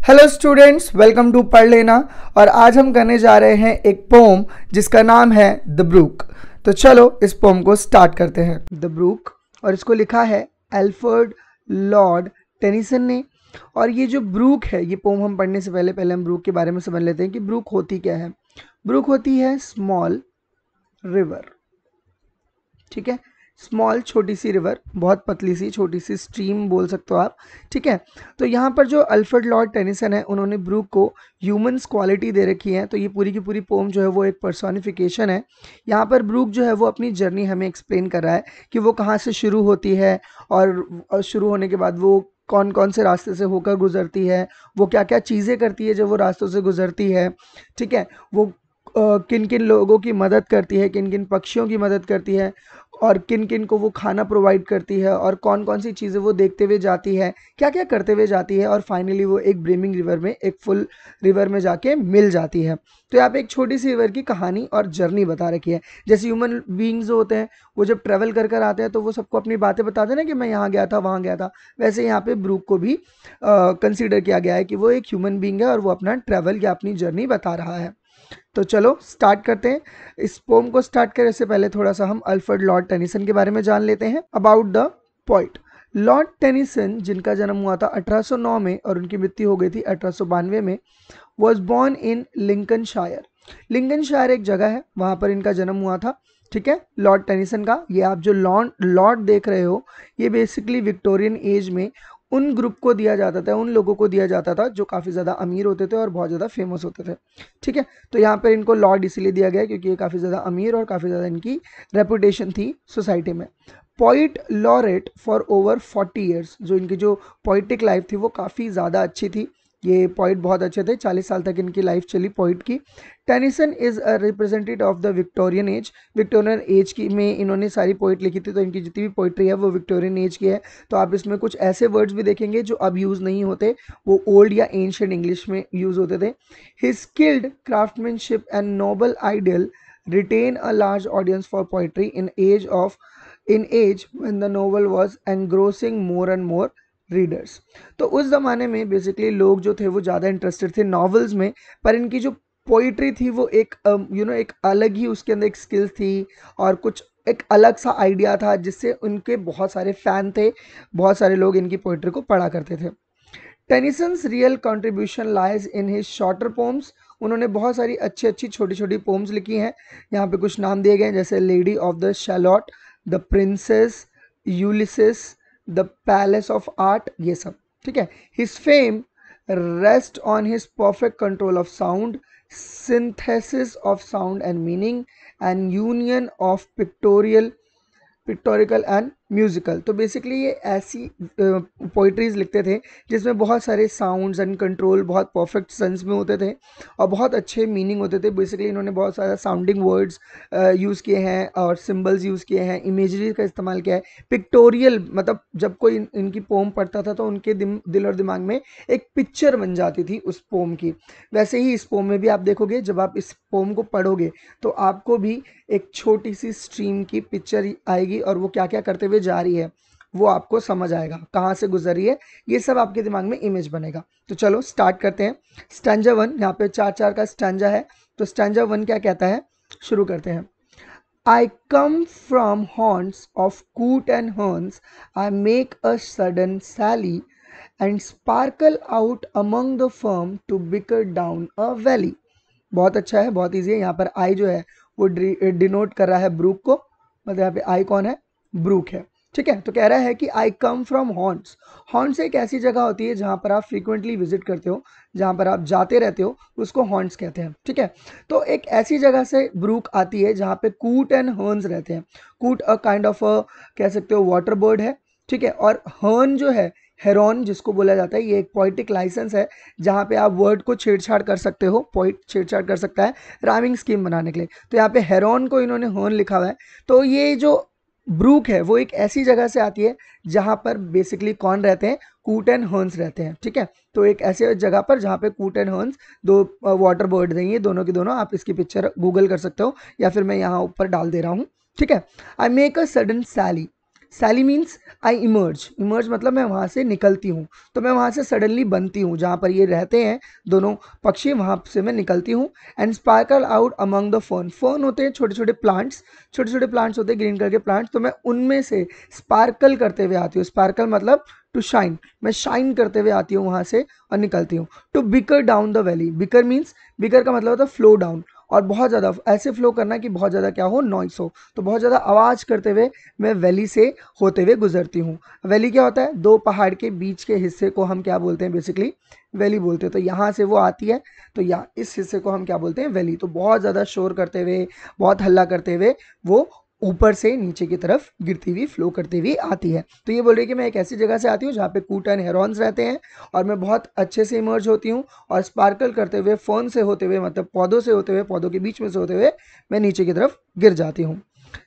Hello students, welcome to पढ़ लेना। और आज हम करने जा रहे हैं एक पोम जिसका नाम है द ब्रूक। तो चलो इस पोम को स्टार्ट करते हैं। द ब्रूक, और इसको लिखा है अल्फ्रेड लॉर्ड टेनिसन ने। और ये जो ब्रूक है, ये पोम हम पढ़ने से पहले हम ब्रूक के बारे में समझ लेते हैं कि ब्रूक होती क्या है। ब्रूक होती है स्मॉल रिवर, ठीक है। स्मॉल, छोटी सी रिवर, बहुत पतली सी छोटी सी स्ट्रीम बोल सकते हो आप, ठीक है। तो यहाँ पर जो अल्फ्रेड लॉर्ड टेनिसन है, उन्होंने ब्रूक को ह्यूमन्स क्वालिटी दे रखी है। तो ये पूरी की पूरी पोम जो है वो एक पर्सोनिफिकेशन है। यहाँ पर ब्रूक जो है वो अपनी जर्नी हमें एक्सप्लेन कर रहा है कि वो कहाँ से शुरू होती है और शुरू होने के बाद वो कौन कौन से रास्ते से होकर गुजरती है, वो क्या क्या चीज़ें करती है जब वो रास्तों से गुजरती है, ठीक है। वो किन किन लोगों की मदद करती है, किन किन पक्षियों की मदद करती है, और किन किन को वो खाना प्रोवाइड करती है, और कौन कौन सी चीज़ें वो देखते हुए जाती है, क्या क्या करते हुए जाती है, और फाइनली वो एक ब्रीमिंग रिवर में, एक फुल रिवर में जाके मिल जाती है। तो यहाँ पे एक छोटी सी रिवर की कहानी और जर्नी बता रखी है। जैसे ह्यूमन बींग्स होते हैं, वो जब ट्रैवल कर कर आते हैं तो वो सबको अपनी बातें बताते हैं ना कि मैं यहाँ गया था, वहाँ गया था। वैसे यहाँ पे ब्रूक को भी कंसिडर किया गया है कि वो एक ह्यूमन बींग है और वो अपना ट्रैवल या अपनी जर्नी बता रहा है। तो चलो स्टार्ट करते हैं। इस पोम को स्टार्ट करने से पहले थोड़ा सा हम अल्फ्रेड लॉर्ड टेनिसन के बारे में जान लेते हैं। About the poet Lord Tennyson, जिनका जन्म हुआ था 1809 में और उनकी मृत्यु हो गई थी 1892 में, was born in Lincolnshire. Lincolnshire एक जगह है, वहाँ पर इनका जन्म हुआ था, ठीक है। लॉर्ड टेनिसन का ये आप जो लॉर्ड देख रहे हो, ये बेसिकली विक्टोरियन एज में उन ग्रुप को दिया जाता था, उन लोगों को दिया जाता था जो काफ़ी ज़्यादा अमीर होते थे और बहुत ज़्यादा फेमस होते थे, ठीक है। तो यहाँ पर इनको लॉर्ड इसीलिए दिया गया क्योंकि ये काफ़ी ज़्यादा अमीर और काफ़ी ज़्यादा इनकी रेपुटेशन थी सोसाइटी में। Poet laureate for over 40 years, जो इनकी जो पोइटिक लाइफ थी वो काफ़ी ज़्यादा अच्छी थी। ये पोइट बहुत अच्छे थे, 40 साल तक इनकी लाइफ चली पोइट की। Tennyson is a representative of the Victorian age. Victorian age की में इन्होंने सारी पोइट लिखी थी, तो इनकी जितनी भी पोइट्री है वो विक्टोरियन एज की है। तो आप इसमें कुछ ऐसे वर्ड्स भी देखेंगे जो अब यूज़ नहीं होते, वो ओल्ड या एंशिएंट इंग्लिश में यूज़ होते थे। His skilled craftsmanship and noble ideal retain a large audience for poetry in age when the novel was engrossing more and more readers. तो उस ज़माने में बेसिकली लोग जो थे वो ज़्यादा इंटरेस्टेड थे नॉवेल्स में, पर इनकी जो पोइट्री थी वो एक एक अलग ही उसके अंदर एक स्किल थी और कुछ एक अलग सा आइडिया था जिससे उनके बहुत सारे फ़ैन थे, बहुत सारे लोग इनकी पोइट्री को पढ़ा करते थे। Tennyson's real contribution lies in his shorter poems. उन्होंने बहुत सारी अच्छी अच्छी छोटी छोटी पोम्स लिखी हैं। यहाँ पे कुछ नाम दिए गए हैं जैसे lady of the Shalott, the princess, Ulysses, the palace of art, ये सब, ठीक है। His fame rest on his perfect control of sound, synthesis of sound and meaning, and union of pictorial and musical. तो basically ये ऐसी poetries लिखते थे जिसमें बहुत सारे साउंड्स एंड कंट्रोल बहुत परफेक्ट सेंस में होते थे और बहुत अच्छे मीनिंग होते थे। बेसिकली इन्होंने बहुत सारा साउंडिंग वर्ड्स यूज़ किए हैं और सिंबल्स यूज़ किए हैं, इमेजरी का इस्तेमाल किया है। पिक्टोरियल मतलब जब कोई इनकी पोम पढ़ता था तो उनके दिल और दिमाग में एक पिक्चर बन जाती थी उस पोम की। वैसे ही इस पोम में भी आप देखोगे, जब आप इस पोम को पढ़ोगे तो आपको भी एक छोटी सी स्ट्रीम की पिक्चर आएगी और वो क्या क्या करते हुए जा रही है वो आपको समझ आएगा, कहाँ से गुजर रही है, ये सब आपके दिमाग में इमेज बनेगा। तो चलो स्टार्ट करते हैं। स्टैंजा 1, यहाँ पे 4-4 का स्टैंजा है। तो स्टैंजा 1 क्या कहता है, शुरू करते हैं। I come from haunts of coot and horns, I make a sudden sally and sparkle out among the firm to bicker down a valley। बहुत अच्छा है, बहुत ईजी है। यहाँ पर आई जो है वो डिनोट कर रहा है ब्रूक को, मतलब यहाँ पे आई कौन है, ब्रूक है, ठीक है। तो कह रहा है कि आई कम फ्रॉम हॉन्ट्स। हॉन्ट्स एक ऐसी जगह होती है जहाँ पर आप फ्रीक्वेंटली विजिट करते हो, जहाँ पर आप जाते रहते हो, उसको हॉन्ट्स कहते हैं, ठीक है। तो एक ऐसी जगह से ब्रूक आती है जहाँ पे कूट एंड हर्न्स रहते हैं। कूट अ काइंड ऑफ कह सकते हो वाटर बर्ड है, ठीक है। और हर्न जो है, हेरॉन जिसको बोला जाता है, ये एक पोइटिक लाइसेंस है जहाँ पे आप वर्ड को छेड़छाड़ कर सकते हो, पोइट छेड़छाड़ कर सकता है राइमिंग स्कीम बनाने के लिए। तो यहाँ पे हेरॉन को इन्होंने हर्न लिखा हुआ है। तो ये जो ब्रूक है वो एक ऐसी जगह से आती है जहाँ पर बेसिकली कौन रहते हैं, कूट एंड हर्न्स रहते हैं, ठीक है। तो एक ऐसे जगह पर जहाँ पे कूट एंड हर्न्स दो वाटर बर्ड हैं, ये दोनों के दोनों, आप इसकी पिक्चर गूगल कर सकते हो या फिर मैं यहाँ ऊपर डाल दे रहा हूँ, ठीक है। I make a sudden sally. Sally means I emerge, emerge मतलब मैं वहाँ से निकलती हूँ, तो मैं वहाँ से सडनली बनती हूँ, जहाँ पर ये रहते हैं दोनों पक्षी वहाँ से मैं निकलती हूँ। And sparkle out among the fern, fern होते हैं छोटे छोटे प्लांट्स, छोटे छोटे प्लांट्स होते हैं ग्रीन कलर के प्लांट्स, तो मैं उनमें से स्पार्कल करते हुए आती हूँ। स्पार्कल मतलब टू शाइन, मैं शाइन करते हुए आती हूँ वहाँ से और निकलती हूँ। To bicker down the valley, bicker means, bicker का मतलब होता है फ्लो डाउन, और बहुत ज़्यादा ऐसे फ्लो करना कि बहुत ज़्यादा क्या हो, नॉइस हो, तो बहुत ज़्यादा आवाज़ करते हुए मैं वैली से होते हुए गुजरती हूँ। वैली क्या होता है, दो पहाड़ के बीच के हिस्से को हम क्या बोलते हैं, बेसिकली वैली बोलते हैं। तो यहाँ से वो आती है, तो यहाँ इस हिस्से को हम क्या बोलते हैं, वैली। तो बहुत ज़्यादा शोर करते हुए, बहुत हल्ला करते हुए वो ऊपर से नीचे की तरफ गिरती हुई, फ्लो करती हुई आती है। तो ये बोल रही है कि मैं एक ऐसी जगह से आती हूँ जहाँ पे कूट एंड हेरॉन्स रहते हैं, और मैं बहुत अच्छे से इमर्ज होती हूँ, और स्पार्कल करते हुए, फर्न से होते हुए, मतलब पौधों से होते हुए, पौधों के बीच में से होते हुए मैं नीचे की तरफ गिर जाती हूँ।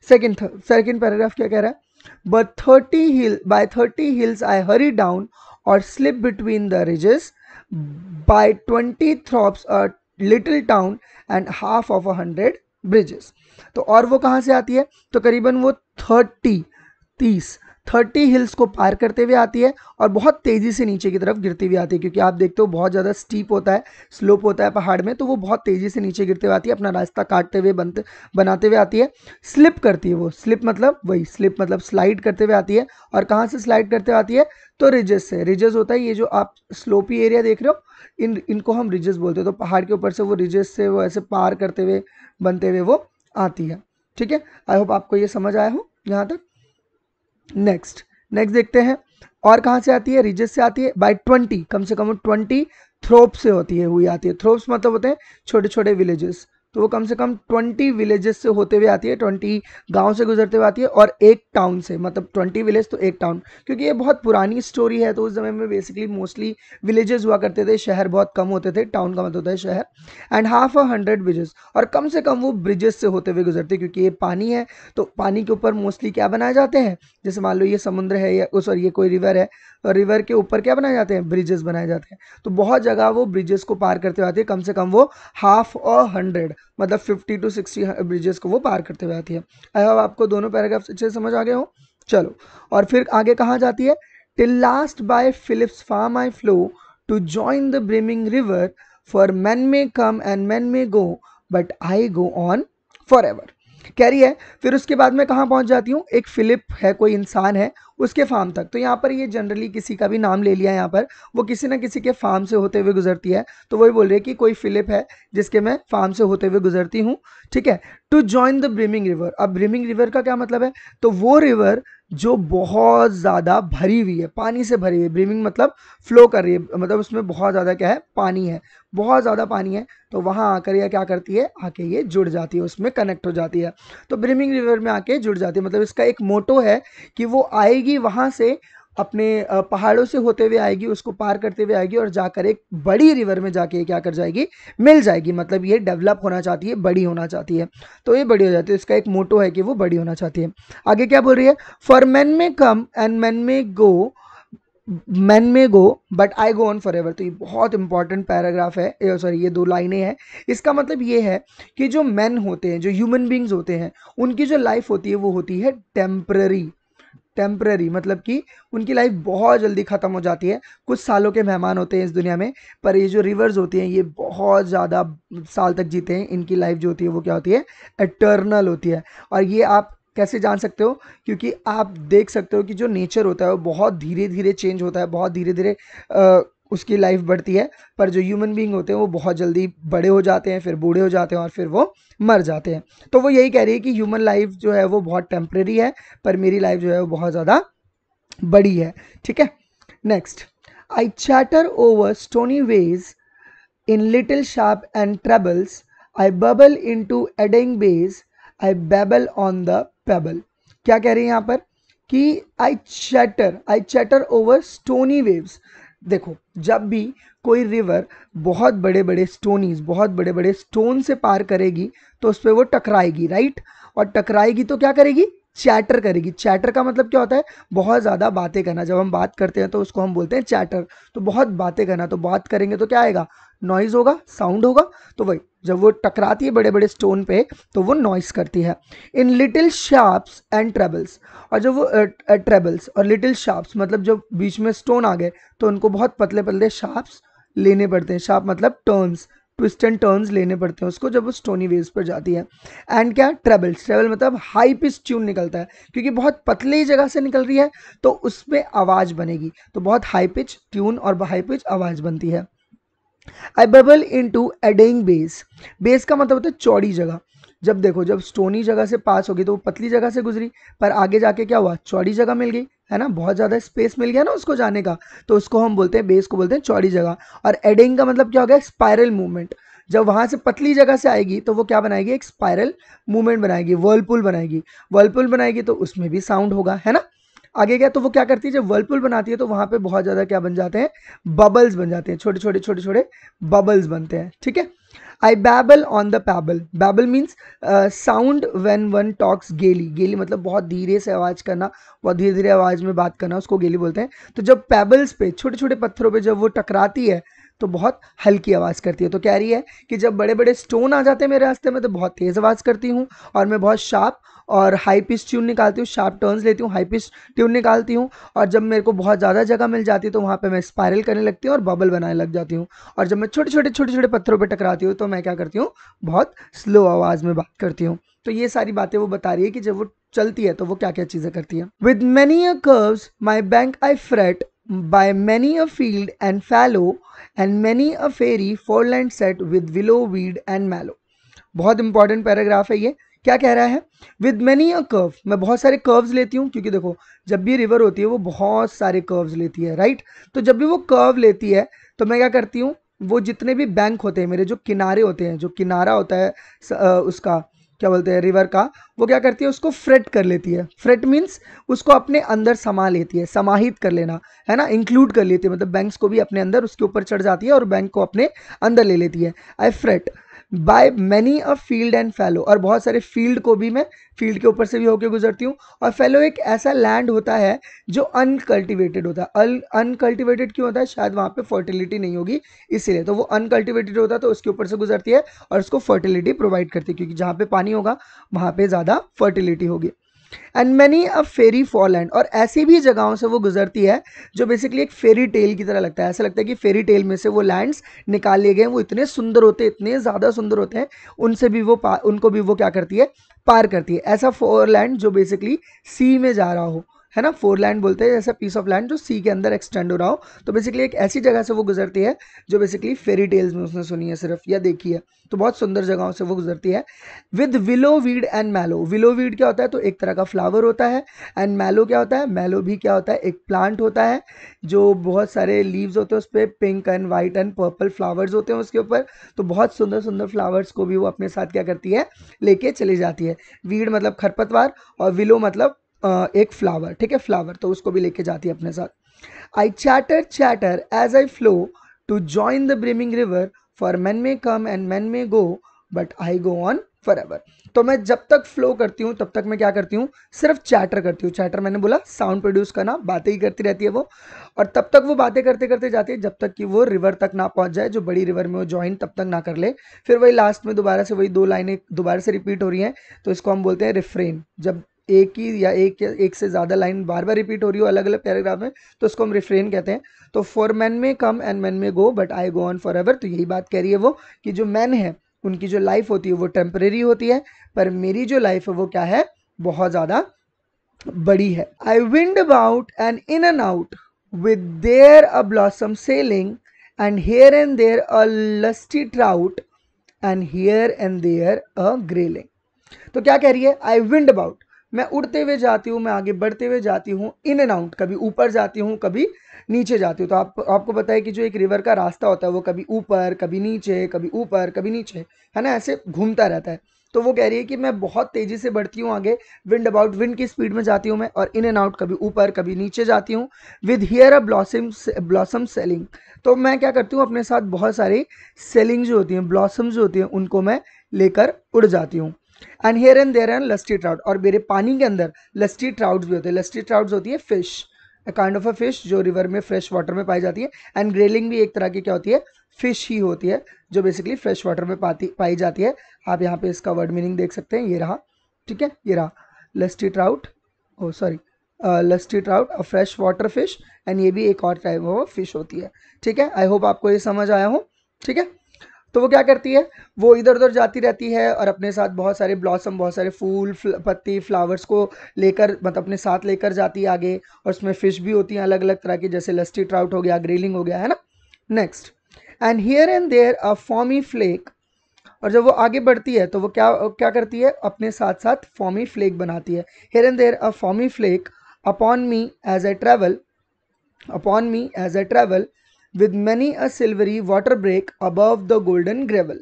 सेकंड पैराग्राफ क्या कह रहा है, But 30 hills I hurry down or slip between the ridges. By 20 thorps a little town and half of 100 bridges. तो और वो कहाँ से आती है, तो करीबन वो 30 हिल्स को पार करते हुए आती है, और बहुत तेज़ी से नीचे की तरफ गिरती हुई आती है, क्योंकि आप देखते हो बहुत ज़्यादा स्टीप होता है, स्लोप होता है पहाड़ में, तो वो बहुत तेज़ी से नीचे गिरते हुए आती है, अपना रास्ता काटते हुए बनाते हुए आती है। स्लिप करती है वो, स्लिप मतलब वही, स्लिप मतलब स्लाइड करते हुए आती है, और कहाँ से स्लाइड करते हुए आती है, तो रिजेस से। रिजेस होता है ये जो आप स्लोपी एरिया देख रहे हो, इनको हम रिजेस बोलते हैं। तो पहाड़ के ऊपर से वो रिजेस से वो ऐसे पार करते हुए, बनते हुए वो आती है। ठीक है, आई होप आपको ये समझ आया हो यहाँ तक। नेक्स्ट देखते हैं, और कहाँ से आती है, रिजेस से आती है। बाय 20, कम से कम 20 थ्रोप्स से होती है, हुई आती है। थ्रोप्स मतलब होते हैं छोटे छोटे विलेजेस, तो वो कम से कम 20 विलेजेस से होते हुए आती है, 20 गांव से गुजरते हुए आती है, और एक टाउन से, मतलब 20 विलेज तो एक टाउन, क्योंकि ये बहुत पुरानी स्टोरी है। तो उस समय में बेसिकली मोस्टली विलेजेस हुआ करते थे, शहर बहुत कम होते थे, टाउन का मतलब होता है शहर। एंड हाफ 100 ब्रिजेस, और कम से कम वो ब्रिजेस से होते हुए गुजरते, क्योंकि ये पानी है, तो पानी के ऊपर मोस्टली क्या बनाए जाते हैं, जैसे मान लो ये समुद्र है, या सॉरी ये कोई रिवर है, और रिवर के ऊपर क्या बनाए जाते हैं, ब्रिजेस बनाए जाते हैं। तो बहुत जगह वो ब्रिजेस को पार करते हुए आती है, कम से कम वो हाफ और 100, मतलब 50 to 60 ब्रिजेस को वो पार करते हुए आती है। आई होप आपको दोनों पैराग्राफ्स अच्छे से समझ आ गए हो। चलो, और फिर आगे कहाँ जाती है, till last by Philip's farm I flow to join the brimming river, for men may come and men may go but I go on for ever. कह रही है फिर उसके बाद मैं कहाँ पहुंच जाती हूँ, एक फिलिप है, कोई इंसान है, उसके फार्म तक। तो यहाँ पर ये जनरली किसी का भी नाम ले लिया, यहाँ पर वो किसी ना किसी के फार्म से होते हुए गुजरती है, तो वही बोल रही है कि कोई फिलिप है जिसके मैं फार्म से होते हुए गुजरती हूँ। ठीक है, to join the brimming river. अब ब्रिमिंग रिवर का क्या मतलब है, तो वो रिवर जो बहुत ज़्यादा भरी हुई है, पानी से भरी हुई है। ब्रिमिंग मतलब फ्लो कर रही है, मतलब उसमें बहुत ज़्यादा क्या है, पानी है, बहुत ज़्यादा पानी है, तो वहाँ आकर यह क्या करती है, आके ये जुड़ जाती है, उसमें कनेक्ट हो जाती है, तो ब्रिमिंग रिवर में आके जुड़ जाती है। मतलब इसका एक मोटो है कि वो आएगी वहाँ से, अपने पहाड़ों से होते हुए आएगी, उसको पार करते हुए आएगी, और जाकर एक बड़ी रिवर में जाके क्या कर जाएगी, मिल जाएगी। मतलब ये डेवलप होना चाहती है, बड़ी होना चाहती है, तो ये बड़ी हो जाती है। इसका एक मोटो है कि वो बड़ी होना चाहती है। आगे क्या बोल रही है, for men may come and men may go, man may go but I go on for ever. तो ये बहुत इंपॉर्टेंट पैराग्राफ है, सॉरी ये दो लाइनें हैं। इसका मतलब ये है कि जो मैन होते हैं, जो ह्यूमन बींग्स होते हैं, उनकी जो लाइफ होती है वो होती है टेम्पररी। टेम्पररी मतलब कि उनकी लाइफ बहुत जल्दी ख़त्म हो जाती है, कुछ सालों के मेहमान होते हैं इस दुनिया में। पर ये जो रिवर्स होती हैं ये बहुत ज़्यादा साल तक जीते हैं, इनकी लाइफ जो होती है वो क्या होती है, एटर्नल होती है। और ये आप कैसे जान सकते हो, क्योंकि आप देख सकते हो कि जो नेचर होता है वो बहुत धीरे धीरे चेंज होता है, बहुत धीरे धीरे उसकी लाइफ बढ़ती है। पर जो ह्यूमन बींग होते हैं वो बहुत जल्दी बड़े हो जाते हैं, फिर बूढ़े हो जाते हैं, और फिर वो मर जाते हैं। तो वो यही कह रही है कि ह्यूमन लाइफ जो है वो बहुत टेम्परेरी है, पर मेरी लाइफ जो है वो बहुत ज़्यादा बड़ी है। ठीक है, next, I chatter over stony ways in little sharp and trebles, I bubble into eddying bays, I babble on the pebble. क्या कह रही है यहाँ पर कि I chatter over stony waves. देखो, जब भी कोई रिवर बहुत बड़े बड़े स्टोनीज, बहुत बड़े बड़े स्टोन से पार करेगी, तो उस पर वो टकराएगी, राइट, और टकराएगी तो क्या करेगी, चैटर करेगी। चैटर का मतलब क्या होता है, बहुत ज़्यादा बातें करना। जब हम बात करते हैं तो उसको हम बोलते हैं चैटर, तो बहुत बातें करना। तो बात करेंगे तो क्या आएगा, नॉइज होगा, साउंड होगा। तो वही जब वो टकराती है बड़े बड़े स्टोन पे तो वो नॉइस करती है। In little sharps and trebles, और जब वो ट्रेबल्स और लिटिल शार्प्स मतलब जब बीच में स्टोन आ गए तो उनको बहुत पतले पतले शार्प्स लेने पड़ते हैं। शार्प मतलब टर्न्स, ट्विस्ट एंड टर्न्स लेने पड़ते हैं उसको जब वो स्टोनी वेव्स पर जाती है। एंड क्या, ट्रेबल्स, ट्रेबल मतलब हाई पिच ट्यून निकलता है, क्योंकि बहुत पतली जगह से निकल रही है तो उसमें आवाज बनेगी, तो बहुत हाई पिच ट्यून और हाई पिच आवाज बनती है। I bubble into eddying bays, bays का मतलब होता है चौड़ी जगह। जब देखो जब स्टोनी जगह से पास होगी तो वो पतली जगह से गुजरी, पर आगे जाके क्या हुआ, चौड़ी जगह मिल गई, है ना, बहुत ज़्यादा स्पेस मिल गया ना उसको जाने का, तो उसको हम बोलते हैं, बेस को बोलते हैं चौड़ी जगह। और एडिंग का मतलब क्या हो गया, स्पाइरल मूवमेंट। जब वहां से पतली जगह से आएगी तो वो क्या बनाएगी, एक स्पाइरल मूवमेंट बनाएगी, वर्लपुल बनाएगी। वर्लपुल बनाएगी तो उसमें भी साउंड होगा, है ना। आगे क्या, तो वो क्या करती है, जब वर्लपुल बनाती है तो वहां पे बहुत ज्यादा क्या बन जाते हैं, बबल्स बन जाते हैं, छोटे छोटे छोटे छोटे बबल्स बनते हैं, ठीक है। I babble on the pebble, babble means sound when one talks gaily, gaily मतलब बहुत धीरे से आवाज करना, बहुत धीरे धीरे आवाज में बात करना, उसको गेली बोलते हैं। तो जब पैबल्स पे, छोटे छोटे पत्थरों पे जब वो टकराती है तो बहुत हल्की आवाज करती है। तो कह रही है कि जब बड़े बड़े स्टोन आ जाते हैं मेरे रास्ते में तो बहुत तेज आवाज करती हूँ, और मैं बहुत शार्प और हाई पिच ट्यून निकालती हूँ, शार्प टर्न्स लेती हूँ, हाई पिच ट्यून निकालती हूँ। और जब मेरे को बहुत ज़्यादा जगह मिल जाती है तो वहाँ पे मैं स्पाइरल करने लगती हूँ और बबल बनाने लग जाती हूँ। और जब मैं छोटे छोटे छोटे छोटे पत्थरों पे टकराती हूँ तो मैं क्या करती हूँ, बहुत स्लो आवाज़ में बात करती हूँ। तो ये सारी बातें वो बता रही है कि जब वो चलती है तो वो क्या क्या चीज़ें करती है। With many a curves my bank I freight, by many a field and fallow and many a fairy foreland set with willow weed and mallow। बहुत इंपॉर्टेंट पैराग्राफ है ये। क्या कह रहा है, विद मैनी अ कर्व, मैं बहुत सारे कर्व्स लेती हूँ, क्योंकि देखो जब भी रिवर होती है वो बहुत सारे कर्व्स लेती है, राइट। तो जब भी वो कर्व लेती है तो मैं क्या करती हूँ, वो जितने भी बैंक होते हैं मेरे, जो किनारे होते हैं, जो किनारा होता है उसका क्या बोलते हैं, रिवर का, वो क्या करती है, उसको फ्रेट कर लेती है। फ्रेट मीन्स उसको अपने अंदर समा लेती है, समाहित कर लेना, है ना, इंक्लूड कर लेती है, मतलब बैंक्स को भी अपने अंदर उसके ऊपर चढ़ जाती है और बैंक को अपने अंदर ले लेती है। I fret by many a field and fallow, और बहुत सारे फील्ड को भी मैं फील्ड के ऊपर से भी होकर गुजरती हूँ। और फैलो एक ऐसा लैंड होता है जो अनकल्टिवेटेड होता है। अनकल्टिवेटेड क्यों होता है, शायद वहाँ पे फर्टिलिटी नहीं होगी इसीलिए, तो वो अनकल्टिवेटेड होता है तो उसके ऊपर से गुजरती है और उसको फर्टिलिटी प्रोवाइड करती है, क्योंकि जहाँ पे पानी होगा वहाँ पे ज़्यादा फर्टिलिटी होगी। एंड मैनी अ फेरी फॉरलैंड, और ऐसी भी जगहों से वो गुजरती है जो बेसिकली एक फेरी टेल की तरह लगता है। ऐसा लगता है कि फेरी टेल में से वो लैंड्स निकाल लिए गए, वो इतने सुंदर होते हैं, इतने ज़्यादा सुंदर होते हैं, उनसे भी वो उनको भी वो क्या करती है, पार करती है। ऐसा फोरलैंड जो बेसिकली सी में जा रहा हो, है ना, फोरलैंड बोलते हैं ऐसा पीस ऑफ लैंड जो सी के अंदर एक्सटेंड हो रहा हो। तो बेसिकली एक ऐसी जगह से वो गुजरती है जो बेसिकली फेरी टेल्स में उसने सुनी है सिर्फ या देखी है, तो बहुत सुंदर जगहों से वो गुजरती है। With willow weed and mallow, willow weed क्या होता है, तो एक तरह का फ्लावर होता है। एंड मैलो क्या होता है, मैलो भी क्या होता है, एक प्लांट होता है जो बहुत सारे लीव्स होते हैं उस पर, pink and white and purple flowers होते हैं उसके ऊपर। तो बहुत सुंदर सुंदर फ्लावर्स को भी वो अपने साथ क्या करती है, लेके चली जाती है। वीड मतलब खरपतवार और विलो मतलब एक फ्लावर, ठीक है, फ्लावर, तो उसको भी लेके जाती है अपने साथ। I chatter chatter as I flow to join the brimming river, for men may come and men may go but I go on for ever. तो मैं जब तक फ्लो करती हूँ तब तक मैं क्या करती हूँ, सिर्फ चैटर करती हूँ। चैटर मैंने बोला साउंड प्रोड्यूस करना, बातें ही करती रहती है वो, और तब तक वो बातें करते करते जाती है जब तक कि वो रिवर तक ना पहुंच जाए, जो बड़ी रिवर में वो ज्वाइन तब तक ना कर ले। फिर वही लास्ट में दोबारा से वही दो लाइनें दोबारा से रिपीट हो रही हैं, तो इसको हम बोलते हैं रिफ्रेन। जब एक ही या एक से ज़्यादा लाइन बार बार रिपीट हो रही हो अलग अलग पैराग्राफ में तो उसको हम रिफ्रेन कहते हैं। तो for men may come and men may go but I go on for ever, तो यही बात कह रही है वो कि जो मैन है उनकी जो लाइफ होती है वो टेम्परेरी होती है, पर मेरी जो लाइफ है वो क्या है, बहुत ज़्यादा बड़ी है। I wind about and in and out with there a blossom sailing and here and there a lusty trout and here and there a grayling. तो क्या कह रही है, आई विंड अबाउट, मैं उड़ते हुए जाती हूँ, मैं आगे बढ़ते हुए जाती हूँ, इन एंड आउट, कभी ऊपर जाती हूँ कभी नीचे जाती हूँ। तो आपको पता है कि जो एक रिवर का रास्ता होता है वो कभी ऊपर कभी नीचे, कभी ऊपर कभी नीचे, है ना, ऐसे घूमता रहता है। तो वो कह रही है कि मैं बहुत तेजी से बढ़ती हूँ आगे, विंड अबाउट, विंड की स्पीड में जाती हूँ मैं, और इन एंड आउट कभी ऊपर कभी नीचे जाती हूँ। With here a blossom selling, तो मैं क्या करती हूँ, अपने साथ बहुत सारी सेलिंग जो होती हैं, ब्लॉसम जो होती हैं, उनको मैं लेकर उड़ जाती हूँ। And here and there and lusty trout, और मेरे पानी के अंदर लस्टी ट्राउट्स भी होते हैं। लस्टी ट्राउट्स होती है fish, kind of a fish जो रिवर में फ्रेश वाटर में पाई जाती है। एंड ग्रेलिंग भी एक तरह की क्या होती है, फिश ही होती है जो बेसिकली फ्रेश वाटर में पाई जाती है। आप यहाँ पे इसका वर्ड मीनिंग देख सकते हैं, ये रहा, ठीक है, ये रहा lusty trout, oh sorry lusty trout a fresh water fish, and ये भी एक और टाइप ऑफ फिश होती है, ठीक है। आई होप आपको ये समझ आया हो, ठीक है। तो वो क्या करती है, वो इधर उधर जाती रहती है और अपने साथ बहुत सारे ब्लॉसम, बहुत सारे फूल पत्ती फ्लावर्स को लेकर, मतलब अपने साथ लेकर जाती है आगे। और उसमें फिश भी होती हैं अलग अलग तरह की, जैसे लस्टी ट्राउट हो गया, ग्रेलिंग हो गया, है ना। Next, and here and there a foamy flake. और जब वो आगे बढ़ती है तो वो क्या क्या करती है, अपने साथ साथ फॉमी फ्लेक बनाती है। Here and there a foamy flake upon me as I travel, upon me as I travel with many a silvery water break above the golden gravel।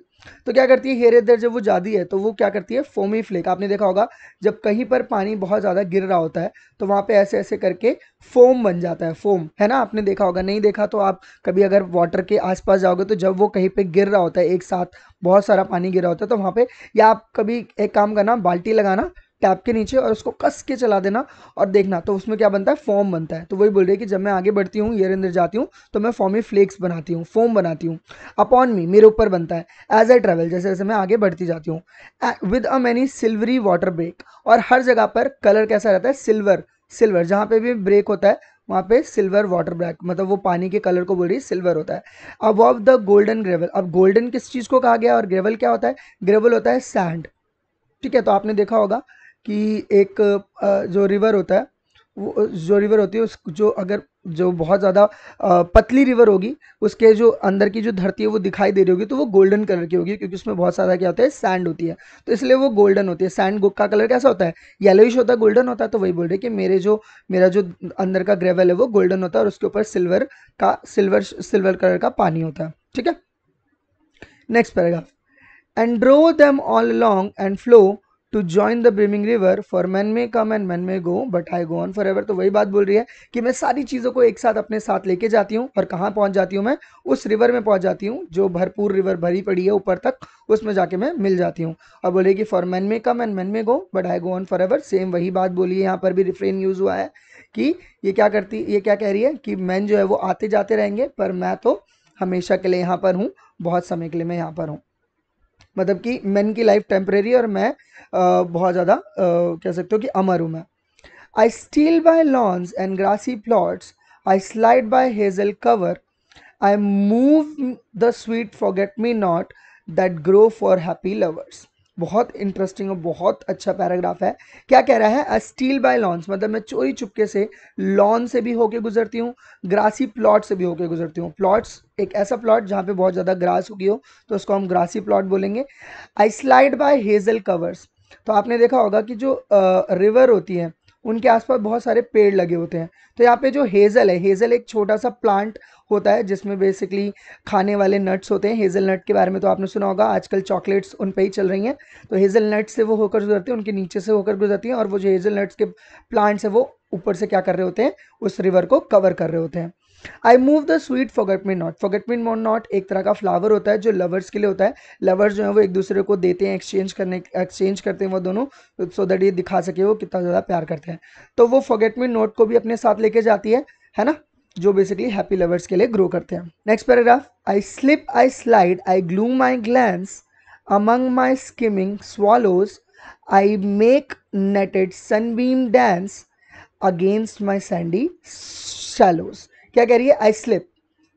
तो क्या करती है, हेरे देर जब वो जाती है तो वो क्या करती है, फोमी फ्लेक। आपने देखा होगा जब कहीं पर पानी बहुत ज़्यादा गिर रहा होता है तो वहाँ पे ऐसे ऐसे करके फोम बन जाता है, फोम, है ना। आपने देखा होगा, नहीं देखा तो आप कभी अगर वाटर के आसपास जाओगे तो जब वो कहीं पे गिर रहा होता है, एक साथ बहुत सारा पानी गिर रहा होता है, तो वहाँ पे, या आप कभी एक काम करना, बाल्टी लगाना टैप के नीचे और उसको कस के चला देना और देखना, तो उसमें क्या बनता है, फोम बनता है। तो वही बोल रही है कि जब मैं आगे बढ़ती हूँ, ईयर अंदर जाती हूँ, तो मैं फॉमी फ्लेक्स बनाती हूँ, फोम बनाती हूँ। अपॉन मी, मेरे ऊपर बनता है, एज आई ट्रेवल, जैसे जैसे मैं आगे बढ़ती जाती हूँ, with a many silvery water break. और हर जगह पर कलर कैसा रहता है, सिल्वर, सिल्वर, जहाँ पे भी ब्रेक होता है वहाँ पे सिल्वर वाटर ब्रेक, मतलब वो पानी के कलर को बोल रही है, सिल्वर होता है। Above the golden gravel. अब गोल्डन किस चीज़ को कहा गया और ग्रेवल क्या होता है, ग्रेवल होता है सैंड, ठीक है। तो आपने देखा होगा कि एक जो रिवर होता है, वो जो रिवर होती है उस जो अगर जो बहुत ज़्यादा पतली रिवर होगी, उसके जो अंदर की जो धरती है वो दिखाई दे रही होगी, तो वो गोल्डन कलर की होगी, क्योंकि उसमें बहुत सारा क्या होता है, सैंड होती है, तो इसलिए वो गोल्डन होती है। सैंड का कलर कैसा होता है, येलोइश होता है, गोल्डन होता है। तो वही बोल रहे हैं कि मेरा जो अंदर का ग्रेवल है वो गोल्डन होता है और उसके ऊपर सिल्वर कलर का पानी होता है, ठीक है। Next paragraph, and draw them all along and flow to join the brimming river, for men may come and men may go but I go on forever। तो वही बात बोल रही है कि मैं सारी चीज़ों को एक साथ अपने साथ लेके जाती हूँ और कहाँ पहुँच जाती हूँ, मैं उस रिवर में पहुँच जाती हूँ जो भरपूर रिवर भरी पड़ी है ऊपर तक, उसमें जाके मैं मिल जाती हूँ। और बोले कि for men may come and men may go but I go on for ever. Same वही बात बोली है, यहाँ पर भी रिफ्रेन यूज़ हुआ है कि ये क्या कह रही है कि मैन जो है वो आते जाते रहेंगे, पर मैं तो हमेशा के लिए यहाँ पर हूँ, बहुत समय के लिए मैं यहाँ पर हूँ। मतलब कि मैन की लाइफ टेम्परेरी और मैं बहुत ज़्यादा कह सकते हो कि अमर हूँ मैं। I steal by lawns and grassy plots, I slide by hazel covers, I move the sweet forget me not that grow for happy lovers. बहुत इंटरेस्टिंग और बहुत अच्छा पैराग्राफ है। क्या कह रहा है, आई स्टील बाय लॉन्स, मतलब मैं चोरी चुपके से लॉन से भी होके गुजरती हूँ, ग्रासी प्लॉट से भी होके गुजरती हूँ। प्लॉट्स, एक ऐसा प्लॉट जहाँ पे बहुत ज़्यादा ग्रास उगी हो तो उसको हम ग्रासी प्लॉट बोलेंगे। आई स्लाइड बाय हेजल कवर्स, तो आपने देखा होगा कि जो रिवर होती है उनके आसपास बहुत सारे पेड़ लगे होते हैं। तो यहाँ पे जो हेज़ल है, हेज़ल एक छोटा सा प्लांट होता है जिसमें बेसिकली खाने वाले नट्स होते हैं। हेज़ल नट के बारे में तो आपने सुना होगा, आजकल चॉकलेट्स उन पे ही चल रही हैं। तो हेज़ल नट से वो होकर गुजरती हैं, उनके नीचे से होकर गुजरती हैं, और वो जो हेज़ल नट्स के प्लांट्स है वो ऊपर से क्या कर रहे होते हैं, उस रिवर को कवर कर रहे होते हैं। आई move the sweet forget me not, forget me not एक तरह का फ्लावर होता है जो लवर्स के लिए होता है। लवर्स जो है वो एक दूसरे को देते हैं, एक्सचेंज करते हैं वो दोनों, सो दैट ये दिखा सके वो कितना ज़्यादा प्यार करते हैं। तो वो फॉरगेट मी नॉट को भी अपने साथ लेके जाती है ना, जो बेसिकली हैप्पी लवर्स के लिए ग्रो करते हैं। Next paragraph, I slip I slide I gloom my glance among my skimming swallows, I make netted sunbeam dance against my sandy shallows. क्या कह रही है, आई स्लिप,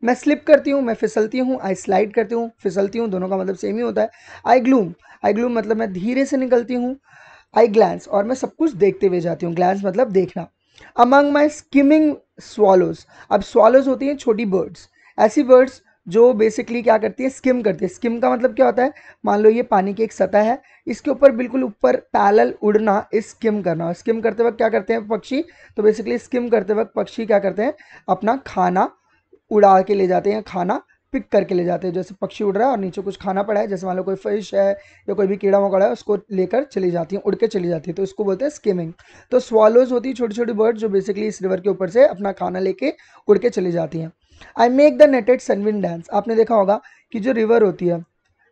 मैं स्लिप करती हूँ, मैं फिसलती हूँ, आई स्लाइड करती हूँ, फिसलती हूँ, दोनों का मतलब सेम ही होता है। आई ग्लूम मतलब मैं धीरे से निकलती हूँ। आई ग्लैंस, और मैं सब कुछ देखते हुए जाती हूँ, ग्लैंस मतलब देखना। अमंग माई स्किमिंग स्वॉलोज, अब स्वॉलोज होती हैं छोटी बर्ड्स, ऐसी बर्ड्स जो बेसिकली क्या करती है, स्किम करती है। स्किम का मतलब क्या होता है, मान लो ये पानी की एक सतह है, इसके ऊपर बिल्कुल ऊपर पैरेलल उड़ना, इस स्किम करना। स्किम करते वक्त क्या करते हैं पक्षी, तो बेसिकली स्किम करते वक्त पक्षी क्या करते हैं, अपना खाना उड़ा के ले जाते हैं, खाना पिक करके ले जाते हैं। जैसे पक्षी उड़ रहा है और नीचे कुछ खाना पड़ा है, जैसे मान लो कोई फिश है या कोई भी कीड़ा मकोड़ा है, उसको लेकर चली जाती हैं, उड़ के चली जाती है, तो इसको बोलते हैं स्किमिंग। तो स्वॉलोज होती है छोटी छोटी बर्ड जो बेसिकली इस रिवर के ऊपर से अपना खाना लेके उड़ के चली जाती हैं। आई मेक द नेटेड सनविन डांस, आपने देखा होगा कि जो रिवर होती है,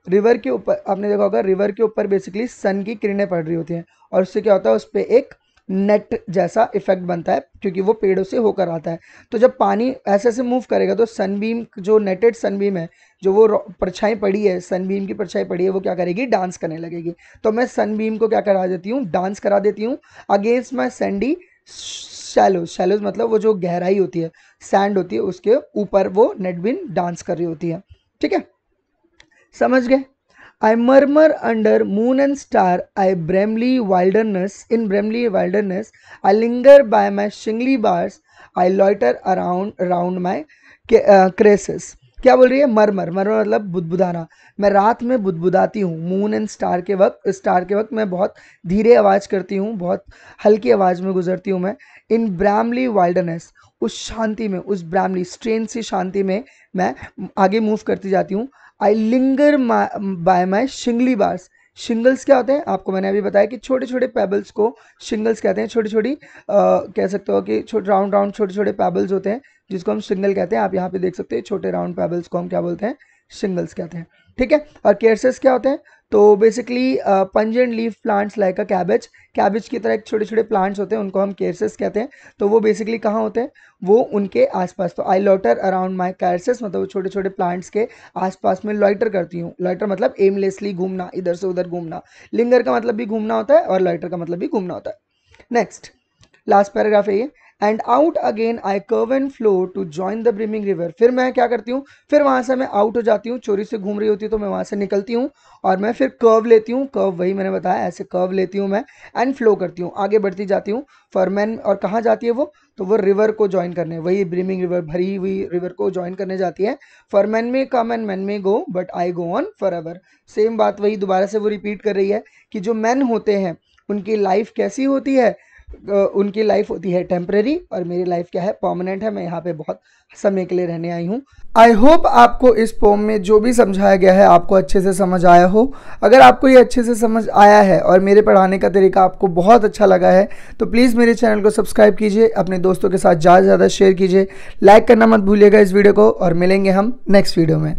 रिवर के ऊपर आपने देखा होगा, रिवर के ऊपर बेसिकली सन की किरणें पड़ रही होती हैं और उससे क्या होता है, उस पर एक नेट जैसा इफेक्ट बनता है, क्योंकि वो पेड़ों से होकर आता है। तो जब पानी ऐसे ऐसे मूव करेगा तो सनबीम, जो नेटेड सनबीम है, जो वो परछाई पड़ी है, सनबीम की परछाई पड़ी है, वो क्या करेगी, डांस करने लगेगी। तो मैं सनबीम को क्या करा देती हूँ, डांस करा देती हूँ against my sandy shallows. Shallows मतलब वो जो गहराई होती है, सैंड होती है, उसके ऊपर वो नेटबिन डांस कर रही होती है। ठीक है, समझ गए। I murmur under moon and star, I Bramley wilderness, in Bramley wilderness, I linger by my shingly bars, I loiter around my creases। क्या बोल रही है, मरमर, मरमर मतलब बुदबुदाना। मैं रात में बुदबुदाती हूँ, मून एंड स्टार के वक्त, स्टार के वक्त मैं बहुत धीरे आवाज़ करती हूँ, बहुत हल्की आवाज़ में गुजरती हूँ मैं। इन ब्रामली वाइल्डनेस, उस शांति में, उस ब्रामली स्ट्रेन सी शांति में मैं आगे मूव करती जाती हूँ। I linger by my shingly bars. Shingles क्या होते हैं, आपको मैंने अभी बताया कि छोटे छोटे पेबल्स को शिंगल्स कहते हैं। छोटी छोटी कह सकते हो कि छोटे राउंड राउंड छोटे छोटे पेबल्स होते हैं, जिसको हम शिंगल कहते हैं। आप यहाँ पे देख सकते हैं, छोटे राउंड पेबल्स को हम क्या बोलते हैं, शिंगल्स कहते हैं। ठीक है, और केयर्सेस क्या होते हैं, तो basically pungent leaf plants like अ कैबेज, कैबेज की तरह एक छोटे छोटे प्लांट्स होते हैं, उनको हम केयर्सेस कहते हैं। तो वो बेसिकली कहाँ होते हैं, वो उनके आसपास। तो आई लॉटर अराउंड माई कैरसेस, मतलब वो छोटे छोटे प्लांट्स के आसपास में लॉइटर करती हूँ। लॉइटर मतलब एमलेसली घूमना, इधर से उधर घूमना। लिंगर का मतलब भी घूमना होता है और लॉइटर का मतलब भी घूमना होता है। नेक्स्ट लास्ट पैराग्राफ है ये। And out again I curve and flow to join the brimming river. फिर मैं क्या करती हूँ, फिर वहां से मैं आउट हो जाती हूँ, चोरी से घूम रही होती है तो मैं वहां से निकलती हूँ और मैं फिर कर्व लेती हूँ। कर्व वही मैंने बताया, ऐसे कर्व लेती हूँ मैं, एंड फ्लो करती हूँ, आगे बढ़ती जाती हूँ। फॉर मैन, और कहाँ जाती है वो, तो वो रिवर को ज्वाइन करने, वही ब्रिमिंग रिवर, भरी हुई रिवर को ज्वाइन करने जाती है। For men may come and men may go, but I go on for ever. Same बात वही दोबारा से वो रिपीट कर रही है कि जो मैन होते हैं उनकी लाइफ कैसी होती है, उनकी लाइफ होती है टेम्परेरी, और मेरी लाइफ क्या है, परमानेंट है। मैं यहाँ पे बहुत समय के लिए रहने आई हूँ। आई होप आपको इस पोम में जो भी समझाया गया है आपको अच्छे से समझ आया हो। अगर आपको ये अच्छे से समझ आया है और मेरे पढ़ाने का तरीका आपको बहुत अच्छा लगा है तो प्लीज़ मेरे चैनल को सब्सक्राइब कीजिए, अपने दोस्तों के साथ ज़्यादा से ज़्यादा शेयर कीजिए, लाइक करना मत भूलिएगा इस वीडियो को, और मिलेंगे हम नेक्स्ट वीडियो में।